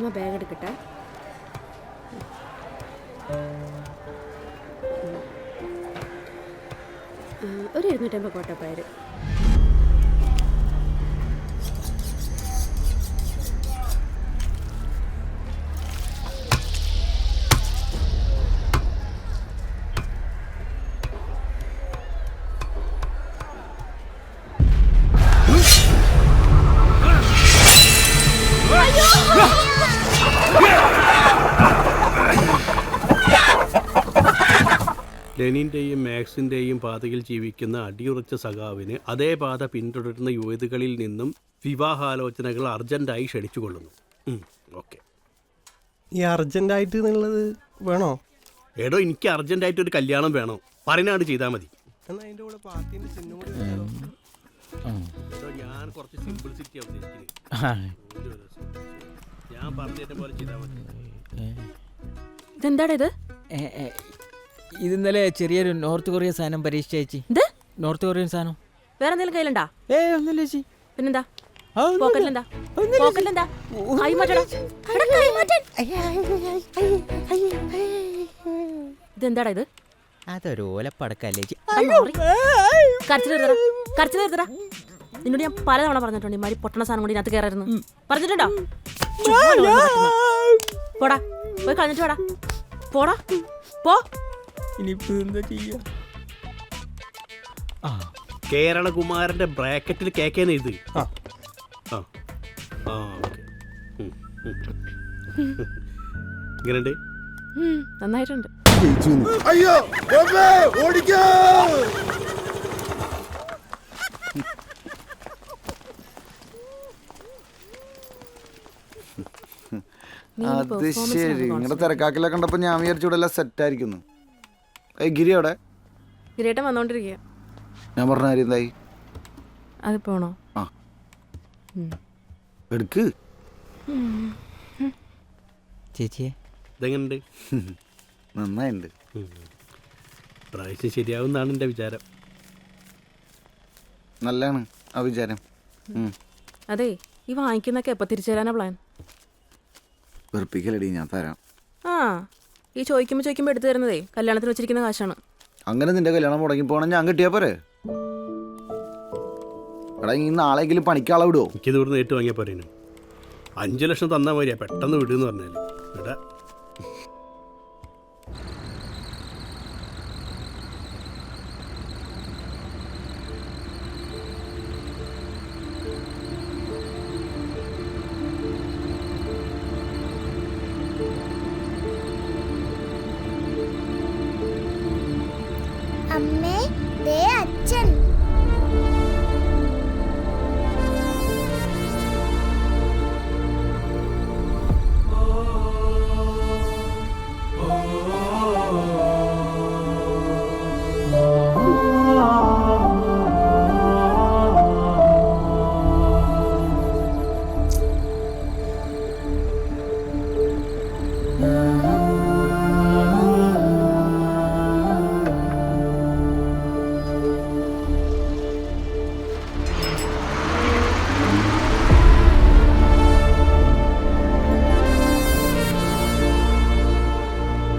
അമ്മ ബാഗ് എടുക്കട്ടെ. ഒരു 250 കോട്ടപ്പയർ. ലെനിൻ്റെയും മാക്സിൻ്റെയും പാതയിൽ ജീവിക്കുന്ന അടിയുറച്ച സഖാവിന് അതേ പാത പിന്തുടരുന്ന യുവതികളിൽ നിന്നും വിവാഹാലോചനകൾ അർജൻറ്റായി ക്ഷണിച്ചുകൊള്ളുന്നു. ഓക്കെ. ഈ അർജൻറ്റായിട്ട് എന്നുള്ളത് വേണോ? എടോ, എനിക്ക് അർജൻറ്റായിട്ടൊരു കല്യാണം വേണോ? പറയുന്നതാണ് ചെയ്താൽ മതി. എന്നാൽ അതിൻ്റെ കൂടെ പാർട്ടീൻ്റെ ചിഹ്നം കൂടി എടോ, ഞാൻ കുറച്ച് സിംപിൾസിറ്റി അവതരിക്കുന്നത്. ഞാൻ പറഞ്ഞതിന്റെ പോലെ ചെയ്താൽ മതി. ഇതെന്താടാ ഇത്? ഇത് ഇന്നലെ ചെറിയൊരു നോർത്ത് കൊറിയൻ സാധനം പരീക്ഷിച്ച ചേച്ചി. നോർത്ത് കൊറിയൻ സാധനം വേറെ എന്തെങ്കിലും കയ്യിലുണ്ടാ? ഒന്നുമില്ല ചേച്ചി. പിന്നെന്താ പോക്കറ്റിലെന്താ? പോക്കറ്റിലെന്താ? കൈ മാറ്റടാ. കൈ മാറ്റാൻ. ഇതെന്താടാ ഇത്? അതൊരു ഓലപ്പടക്കല്ലേ ചേച്ചി. കരച്ചിൽ നിർത്തടാ. നിന്നോട് ഞാൻ പലതവണ പറഞ്ഞിട്ടുണ്ട് ഇമാരി പൊട്ടണ സാധനം കൊണ്ട് ഇതിനകത്ത് കയറായിരുന്നു. പറഞ്ഞിട്ടുണ്ടോ? പോടാ, പോയി കളഞ്ഞിട്ട് പോടാ. പോടാ, പോ. ഇനിയിപ്പോ എന്താ ചെയ്യാ? കേരളകുമാരന്റെ ബ്രാക്കറ്റിൽ കേക്കേന്ന് ഇത്. ഇങ്ങനെയുണ്ട്. നന്നായിട്ടുണ്ട്. അയ്യോ ഓടിക്കോ! അത് ശരി, നിങ്ങളുടെ തിരക്കാക്കില കണ്ടപ്പോ ഞാൻ വിചാരിച്ചൂടെല്ലാം സെറ്റ് ആയിരിക്കുന്നു. ഗിരി അവിടെ ഗിരിയേട്ടൻ വന്നോണ്ടിരിക്കുക. ഞാൻ പറഞ്ഞ കാര്യം എന്തായി? അത് പോണോ? ആ എടുക്ക് ചേച്ചിയെ. ഇതെങ്ങനുണ്ട്? നന്നായിണ്ട്. പ്രാവശ്യം ശരിയാവുന്നാണ് എൻ്റെ വിചാരം. നല്ലതാണ് ആ വിചാരം. അതെ, ഈ വാങ്ങിക്കുന്നൊക്കെ എപ്പോൾ തിരിച്ചു തരാനാ പ്ലാൻ? വെറുപ്പിക്കലടി, ഞാൻ തരാം. ഈ ചോദിക്കുമ്പോൾ എടുത്തു തരുന്നതേ കല്യാണത്തിന് വെച്ചിരിക്കുന്ന കാശാണ്. അങ്ങനെ നിന്റെ കല്യാണം മുടങ്ങി പോകണം ഞാൻ കിട്ടിയാ പോരെ? എടാ, ഈ നാളെങ്കിലും പണിക്കാളെ വിടുവോ? എനിക്കിത് ഇവിടുന്ന് നേരിട്ട് വാങ്ങിയാൽ പോരേനു. 5 ലക്ഷം തന്നാൽ മതിയാ, പെട്ടെന്ന് വിടുമെന്ന് പറഞ്ഞാൽ. എടാ, അമ്മേ, ദേ അച്ഛൻ.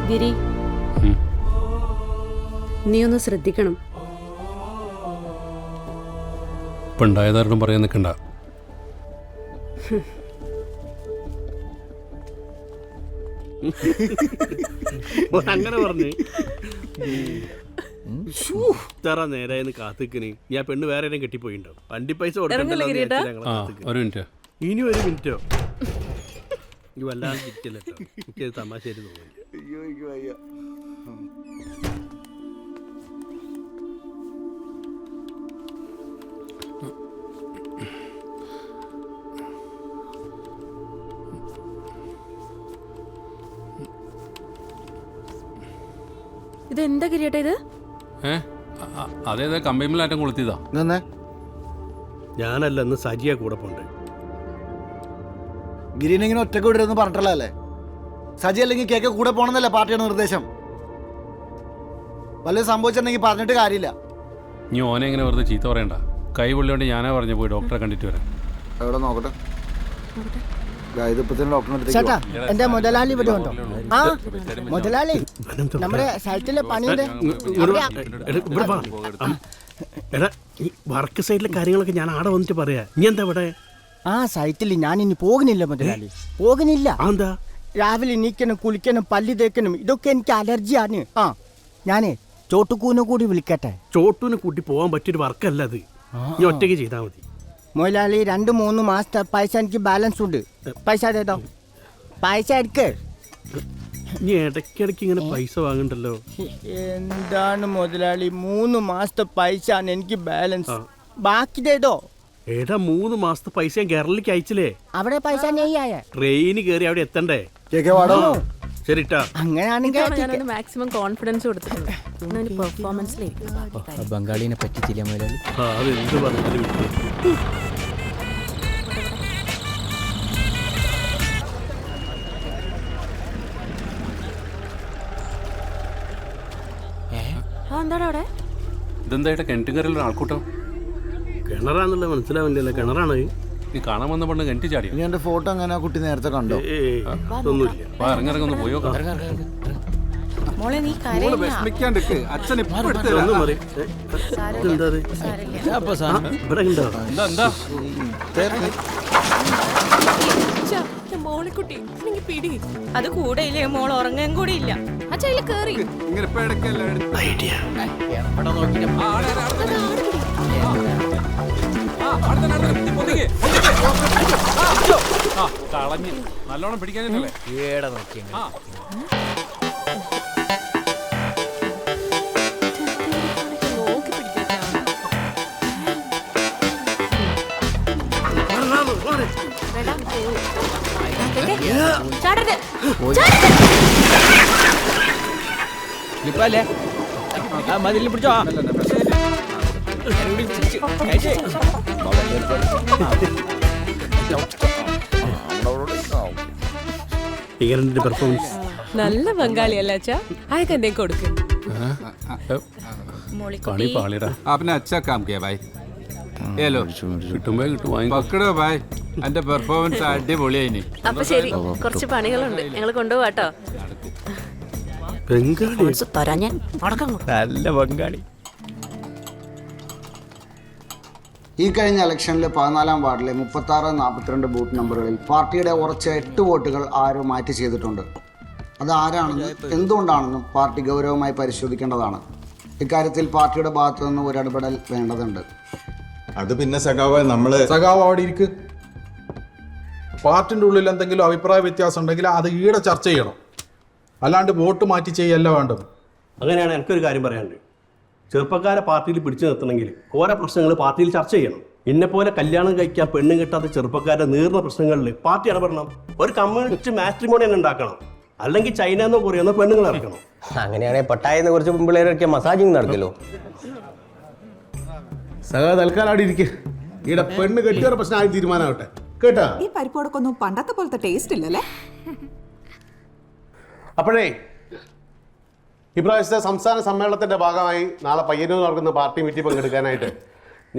ഗിരി, നീ ഒന്ന് ശ്രദ്ധിക്കണം. ഇപ്പം ഉണ്ടായതാരണം പറയാൻ നിൽക്കണ്ട. അങ്ങനെ പറഞ്ഞു ഇത്ര നേരായെന്ന് കാത്തിക്കന്. ഞാൻ പെണ്ണ് വേറെ ആരെയും കെട്ടിപ്പോയിണ്ടോ? വണ്ടി പൈസ കൊടുക്കണ്ടല്ലോ. ഇനി 1 മിനിറ്റോ? ഈ വല്ലാതെ ചിരിക്കല്ലോ. എനിക്കത് തമാശയായിട്ട് തോന്നുന്നു. ഇതെന്താ ഗിരിയേട്ടാ ഇത്? അതേതാ കമ്പൈമിലാറ്റം കൊളുത്തിയതാ. ഞാനല്ല, ഇന്ന് സജിയ കൂടെ പോണ്ട്. ഗിരിനെങ്ങനെ ഒറ്റക്ക് വിടരുതെന്ന് പറഞ്ഞിട്ടല്ലേ? സജി അല്ലെങ്കിൽ കേക്ക് കൂടെ പോകണമെന്നല്ലേ പാർട്ടിയുടെ നിർദ്ദേശം? വല്ലതും സംഭവിച്ചിട്ടുണ്ടെങ്കിൽ പറഞ്ഞിട്ട് കാര്യമില്ല. നീ ഓനെ എങ്ങനെ വെറുതെ ചീത്ത പറയണ്ട. കൈ പൊള്ളിയോണ്ട് ഞാനാ പറഞ്ഞു പോയി ഡോക്ടറെ കണ്ടിട്ട് വരാം. എവിടെ നോക്കട്ടെ. ഇതിപ്പോ ഡോക്ടറിന്റെ ചേട്ടാ അടുത്തേക്ക് എന്റെ മുതലാളി ഇവിടെ ഉണ്ടോ? ആ മുതലാളി നമ്മുടെ സൈറ്റിലെ പണിയുടെ ഇവിടെ വാ. എടാ ഈ വർക്ക് സൈഡിലെ കാര്യങ്ങളൊക്കെ ഞാൻ ആടെ വന്നിട്ട് പറയാ. നീ എന്താ ഇവിടെ? ആ സൈറ്റിൽ ഞാൻ ഇനി പോകുന്നില്ല മുതലാളി, പോകുന്നില്ല. എന്താ? രാവിലെ എണീക്കണം, കുളിക്കണം, പല്ല് തേക്കണം, ഇതൊക്കെ എനിക്ക് അലർജിയാണ്. ആ ഞാനേ ചോട്ടുകൂനെ കൂടി വിളിക്കട്ടെ? ചോട്ടൂനെ കൂട്ടി പോകാൻ പറ്റിയൊരു വർക്കല്ല അത്. നീ ഒറ്റയ്ക്ക് ചെയ്താൽ മതി. മുതലാളി 2-3 മാസത്തെ പൈസ എനിക്ക് ബാലൻസ് ഉണ്ട്. പൈസ തേതോ, പൈസ എടുക്ക്. നീ ഇടയ്ക്കിടയ്ക്ക് ഇങ്ങനെ പൈസ വാങ്ങണ്ടല്ലോ. എന്താണ് മുതലാളി, 3 മാസത്തെ പൈസ ആണ് എനിക്ക് ബാലൻസ്, ബാക്കി തേതോ. ഏടാ 3 മാസത്തെ പൈസ ഞാൻ കേരളത്തിലേക്ക് അയച്ചില്ലേ? അവിടെ പൈസ നെയ്യായ ട്രെയിന് കയറി അവിടെ എത്തണ്ടേ? ശരിട്ടാ. അങ്ങനെയാണെങ്കിൽ മാക്സിമം കോൺഫിഡൻസ് കൊടുത്തിട്ടുണ്ട്. പെർഫോമൻസിലേക്ക് ബംഗാളിനെ പറ്റിച്ചില്ല മുതലാളി. അത് എന്ത് പറഞ്ഞാലും വിട്ടു. എന്താണ് അവിടെ? ഇതെന്തായിട്ട് കിണറ്റുകരയിൽ ആൾക്കൂട്ടം? കിണറാന്നുള്ളത് മനസ്സിലാവില്ലല്ലോ. കിണറാണ്. നീ കാണാൻ വന്ന പണ്ട് കിണറ്റി ചാടി. ഇനി എന്റെ ഫോട്ടോ അങ്ങനെ ആ കുട്ടി നേരത്തെ കണ്ടോ? ഒന്നുമില്ല. ഇറങ്ങിറങ്ങി പോയോ? മോളെ നീ വിഷമിക്കാണ്ടിരിക്ക്. അച്ഛൻ ഒന്നും മതി. ഇതെന്താ ഇത്? ഇവിടെ ഉണ്ടോ? എന്താ മോളിക്കുട്ടി പിടി, അത് കൂടെ ഇല്ലേ, മോൾ ഉറങ്ങാൻ കൂടെ ഇല്ല. അച്ഛയില് കേറി ഐഡിയ. കളഞ്ഞ് നല്ലോണം പിടിക്കാനല്ലേ? ഇപ്പല്ലേ മതിൽ പിടിച്ചോ. പെർഫോമൻസ് നല്ല ബംഗാളിയല്ല അച്ഛാ, അതൊക്കെ എന്തേ കൊടുക്കും. പണി പാളിടാ. आपने अच्छा काम किया भाई. ये लो കിട്ടുമ്പോ കിട്ടും, വാങ്ങിക്കോ. പക്കടോ ഭായ്. എന്റെ പെർഫോമൻസ് അടിപൊളിയായിനി. അപ്പൊ ശരി, കുറച്ച് പണികളുണ്ട്, ഞങ്ങൾ കൊണ്ടുപോവാട്ടോ. ബംഗാളി തരാൻ ഞാൻ അടക്കം. നല്ല ബംഗാളി. ഈ കഴിഞ്ഞ ഇലക്ഷനിൽ 14-ാം വാർഡിലെ 36-42 ബൂത്ത് നമ്പറുകളിൽ പാർട്ടിയുടെ ഉറച്ച 8 വോട്ടുകൾ ആരോ മാറ്റി ചെയ്തിട്ടുണ്ട്. അത് ആരാണെന്നും എന്തുകൊണ്ടാണെന്നും പാർട്ടി ഗൗരവമായി പരിശോധിക്കേണ്ടതാണ്. ഇക്കാര്യത്തിൽ പാർട്ടിയുടെ ഭാഗത്തു നിന്ന് ഒരു ഇടപെടൽ വേണ്ടതുണ്ട്. അത് പിന്നെ സഖാവ് അവിടെ ഇരിക്ക്. പാർട്ടിൻ്റെ ഉള്ളിൽ എന്തെങ്കിലും അഭിപ്രായ വ്യത്യാസം ഉണ്ടെങ്കിൽ അത് ഈടെ ചർച്ച ചെയ്യണം, അല്ലാണ്ട് വോട്ട് മാറ്റി ചെയ്യല്ല വേണ്ടത്. അങ്ങനെയാണ് എനിക്കൊരു കാര്യം പറയാനുണ്ട്. ചെറുപ്പക്കാരെ പാർട്ടിയിൽ പിടിച്ചു നിർത്തണമെങ്കിൽ ഓരോ പ്രശ്നങ്ങൾ പാർട്ടിയിൽ ചർച്ച ചെയ്യണം. എന്നെപ്പോലെ കല്യാണം കഴിക്കാൻ പെണ്ണും കിട്ടാത്ത ചെറുപ്പക്കാരുടെ നീർന്ന പ്രശ്നങ്ങളിൽ പാർട്ടി ഇടപെടണം. ഒരു കമ്മ്യൂണിസ്റ്റ് മാട്രിമോണി തന്നെ ഉണ്ടാക്കണം. അല്ലെങ്കിൽ ചൈന എന്നോ കൊറിയെന്നോ പെണ്ണുങ്ങൾ ഇറക്കണം. അങ്ങനെയാണെങ്കിൽ പട്ടായെന്ന് കുറച്ച് പിള്ളേരൊക്കെ മസാജിങ് നടക്കല്ലോ. സഖാ തൽക്കാലം അവിടെ ഇരിക്കുക. ഈടെ പെണ്ണ് കെട്ടിയൊരു പ്രശ്നം ആയി തീരുമാനമാവട്ടെ കേട്ടാ. ഈ പരിപ്പോടൊക്കൊന്നും പണ്ടത്തെ പോലത്തെ ടേസ്റ്റ് ഇല്ലല്ലേ? അപ്പോഴേ ഇപ്രാവശ്യത്തെ സംസ്ഥാന സമ്മേളനത്തിന്റെ ഭാഗമായി നാളെ പയ്യന്നൂർ നടക്കുന്ന പാർട്ടി മീറ്റിംഗ് പങ്കെടുക്കാനായിട്ട്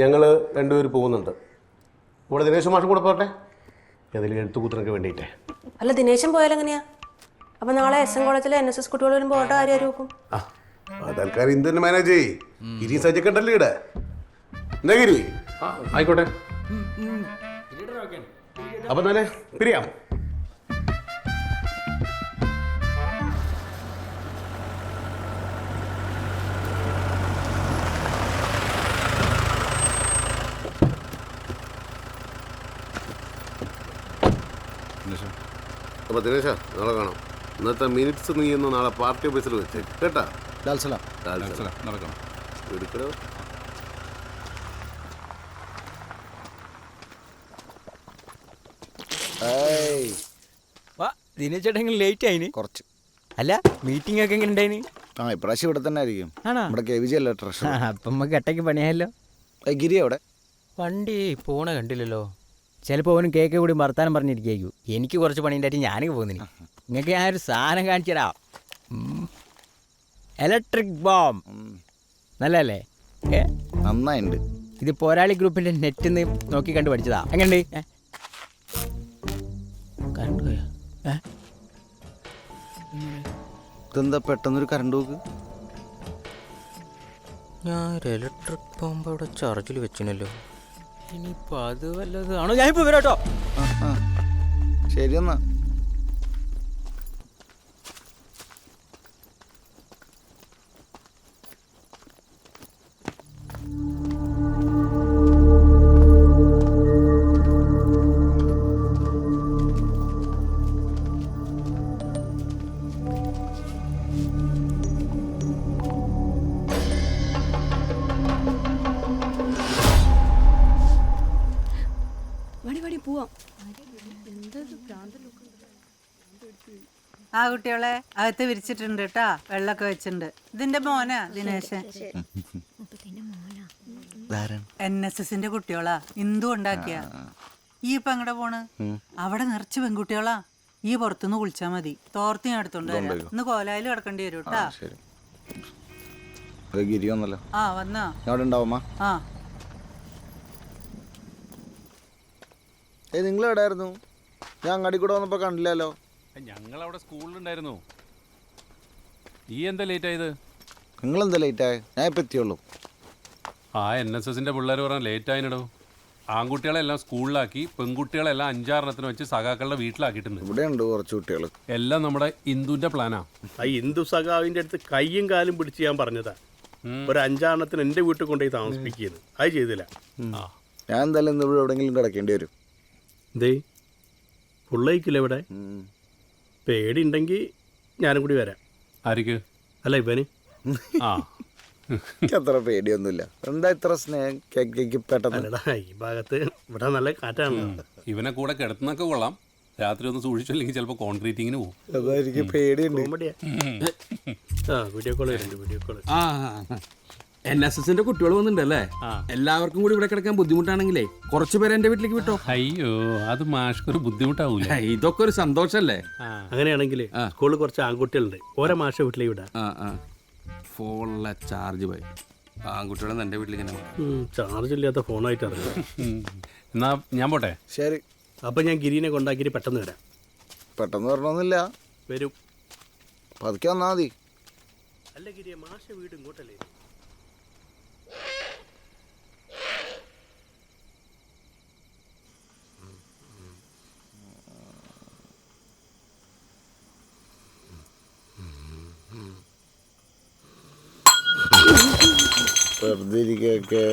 ഞങ്ങൾ രണ്ടുപേർ പോകുന്നുണ്ട്. ഇവിടെ ദിനേശ് മാഷും കൂടെ പോട്ടെ, ഏതെങ്കിലും എഴുത്തുകൂത്തിനൊക്കെ വേണ്ടിയിട്ടേ. അല്ല, ദിനേശൻ പോയാലെങ്ങനെയാ? അപ്പൊ നാളെ SN കോളേജിലെ NSS കുട്ടികൾ വരുമ്പോൾ ഓട്ടോ ആരും നോക്കും? തൽക്കാലം ഇന്ത്യ തന്നെ മാനേജ് ചെയ്യ്. ഇരി സജ്ജക്കണ്ടല്ലേ ഇവിടെ. എന്താ ഗിരി? ആയിക്കോട്ടെ. അപ്പൊ തന്നെ പിരിയാം. അപ്പോൾ ദിനേശ, നാളെ കാണാം. ഇന്നത്തെ മിനിറ്റ്സ് നീ ഒന്ന് നാളെ പാർട്ടി ഓഫീസിൽ വെച്ചേക്ക് കേട്ടാ. നടക്കണം. എടുക്കണോ? ദിനേശേട്ടൻ ലേറ്റ് ആയിന് കുറച്ച്. അല്ല, മീറ്റിംഗ് ഒക്കെ എങ്ങനെ ഉണ്ടായിന്? ഇപ്രാവശ്യം ഇവിടെ തന്നെ ആയിരിക്കും. ആണോ? നമ്മുടെ KVG അല്ലേ ട്രഷർ. അപ്പം നമുക്ക് കട്ടയ്ക്ക് പണിയായല്ലോ. ഗിരി അവിടെ വണ്ടി പോണ കണ്ടില്ലല്ലോ. ചിലപ്പോൾ അവനും കേക്ക് കൂടി വർത്താനം പറഞ്ഞിരിക്കും. എനിക്ക് കുറച്ച് പണിയുണ്ടായിട്ട് ഞാനൊക്കെ പോകുന്നില്ല. നിങ്ങൾക്ക് ഞാൻ ഒരു സാധനം കാണിച്ചു തരാം. ഇലക്ട്രിക് ബോംബ് നല്ലല്ലേ? നന്നായിട്ടുണ്ട്. ഇത് പോരാളി ഗ്രൂപ്പിന്റെ നെറ്റിൽ നിന്ന് നോക്കി കണ്ട് പഠിച്ചതാ. എങ്ങനെയുണ്ട്? കറണ്ട് പോയാ ഇതെന്താ പെട്ടെന്നൊരു കറണ്ട് പോക്ക്? ഞാൻ ഇലക്ട്രിക് പമ്പ് അവിടെ ചാർജിൽ വെച്ചിനല്ലോ. ഇനിയിപ്പോൾ അത് വല്ലതാണോ? ഞാനിപ്പോൾ വരാം കേട്ടോ. ശരി എന്നാ. ആ കുട്ടികളെ അകത്ത് വിരിച്ചിട്ടുണ്ട് കേട്ടാ, വെള്ളമൊക്കെ വെച്ചിട്ടുണ്ട്. ഇതിന്റെ മോനാ ദിനേശൻ. NSSന്റെ കുട്ടികളാ, ഇന്ദു ഉണ്ടാക്കിയ. ഈ ഇപ്പൊ എങ്ങടെ പോണ്? അവിടെ നിറച്ച് പെൺകുട്ടികളാ. ഈ പുറത്തുനിന്ന് കുളിച്ചാ മതി. തോർത്തി ഞാൻ എടുത്തോണ്ട് വരാം. ഇന്ന് കോലായിൽ കിടക്കേണ്ടി വരും കേട്ടാ. ഗിരി വന്നല്ലോ. ആ വന്നാ അവിടെ ഉണ്ടാവുമ്മ. ആ നിങ്ങൾ എവിടെയായിരുന്നു? ഞാൻ അങ്ങാടി കൂടെ വന്നപ്പോ കണ്ടില്ലല്ലോ. ഞങ്ങൾ അവിടെ സ്കൂളിലുണ്ടായിരുന്നു. ഈ എന്താ ലേറ്റ് ആയത്? നിങ്ങൾ എന്താ ലേറ്റ് ആയത്? ഞാൻ ഇപ്പൊ എത്തിയുള്ളൂ. ആ NSSന്റെ പിള്ളേർ പറഞ്ഞാൽ ലേറ്റ് ആയിട്ടോ. ആൺകുട്ടികളെല്ലാം സ്കൂളിലാക്കി, പെൺകുട്ടികളെല്ലാം 5-6 വെച്ച് സഖാക്കളുടെ വീട്ടിലാക്കിയിട്ടുണ്ട്. ഇവിടെ ഉണ്ട് കുറച്ച് കുട്ടികൾ. എല്ലാം നമ്മുടെ ഇന്ദുവിന്റെ പ്ലാനാ. ആ ഹിന്ദു സഖാവിന്റെ അടുത്ത് കയ്യും കാലും പിടിച്ച് ഞാൻ പറഞ്ഞതാ, ഒരു 5 എൻ്റെ വീട്ടിൽ കൊണ്ടുപോയി താമസിപ്പിക്കുന്നത്. അത് ചെയ്തില്ല. ഞാൻ എന്തായാലും ഇന്ന് ഇവിടെ എവിടെയെങ്കിലും കിടക്കേണ്ടി വരും. എന്തേ പുള്ളയിക്കില്ല ഇവിടെ? പേടി ഉണ്ടെങ്കിൽ ഞാനും കൂടി വരാം. ആർക്ക്? അല്ല ഇവന്. ആ അത്ര പേടിയൊന്നുമില്ല. എന്താ ഇത്ര സ്നേഹം പെട്ടെന്ന്? അല്ലടാ, ഈ ഭാഗത്ത് ഇവിടെ നല്ല കാറ്റാണ്. ഇവനെ കൂടെ കിടത്തുന്നൊക്കെ കൊള്ളാം. രാത്രി ഒന്ന് സൂക്ഷിച്ചില്ലെങ്കിൽ ചിലപ്പോൾ കോൺക്രീറ്റിങ്ങിന് പോകും. അതായിരിക്കും പേടിയുണ്ട്. കോമഡിയാ. ആ വീഡിയോ കോൾ വരുന്നുണ്ട്, വീഡിയോ കോൾ. NSSന്റെ കുട്ടികൾ വന്നിട്ടുണ്ടല്ലേ? എല്ലാവർക്കും കൂടി ഇവിടെ കിടക്കാൻ ബുദ്ധിമുട്ടാണെങ്കിലേ കുറച്ചു പേരെ എന്റെ വീട്ടിലേക്ക് വിട്ടോ. അയ്യോ, അത് മാഷ്ക്കൊരു ബുദ്ധിമുട്ടാവൂല. ഇതൊക്കെ ഒരു സന്തോഷല്ലേ? അങ്ങനെയാണെങ്കിൽ സ്കൂളിൽ കുറച്ച് ആൺകുട്ടികളുണ്ട്, ഓരോ മാഷ വീട്ടിലേക്ക് വിടാം. ഫോണിലെ ചാർജ് പോയി. ആൺകുട്ടികളെ എന്റെ വീട്ടിലേക്ക് ചാർജ് ഇല്ലാത്ത ഫോണായിട്ട് ഇറങ്ങും. എന്നാ ഞാൻ പോട്ടെ. ശരി. അപ്പൊ ഞാൻ ഗിരിനെ കൊണ്ടാക്കിയിട്ട് പെട്ടെന്ന് വരാം. പെട്ടെന്ന് വരണമെന്നില്ല, വരും. പതുക്കെ വന്നാ മതി. അല്ല ഗിരിയെ, മാഷ വീട് ഇങ്ങോട്ടല്ലേ? വെറുതെ ഇരിക്കൊക്കെ.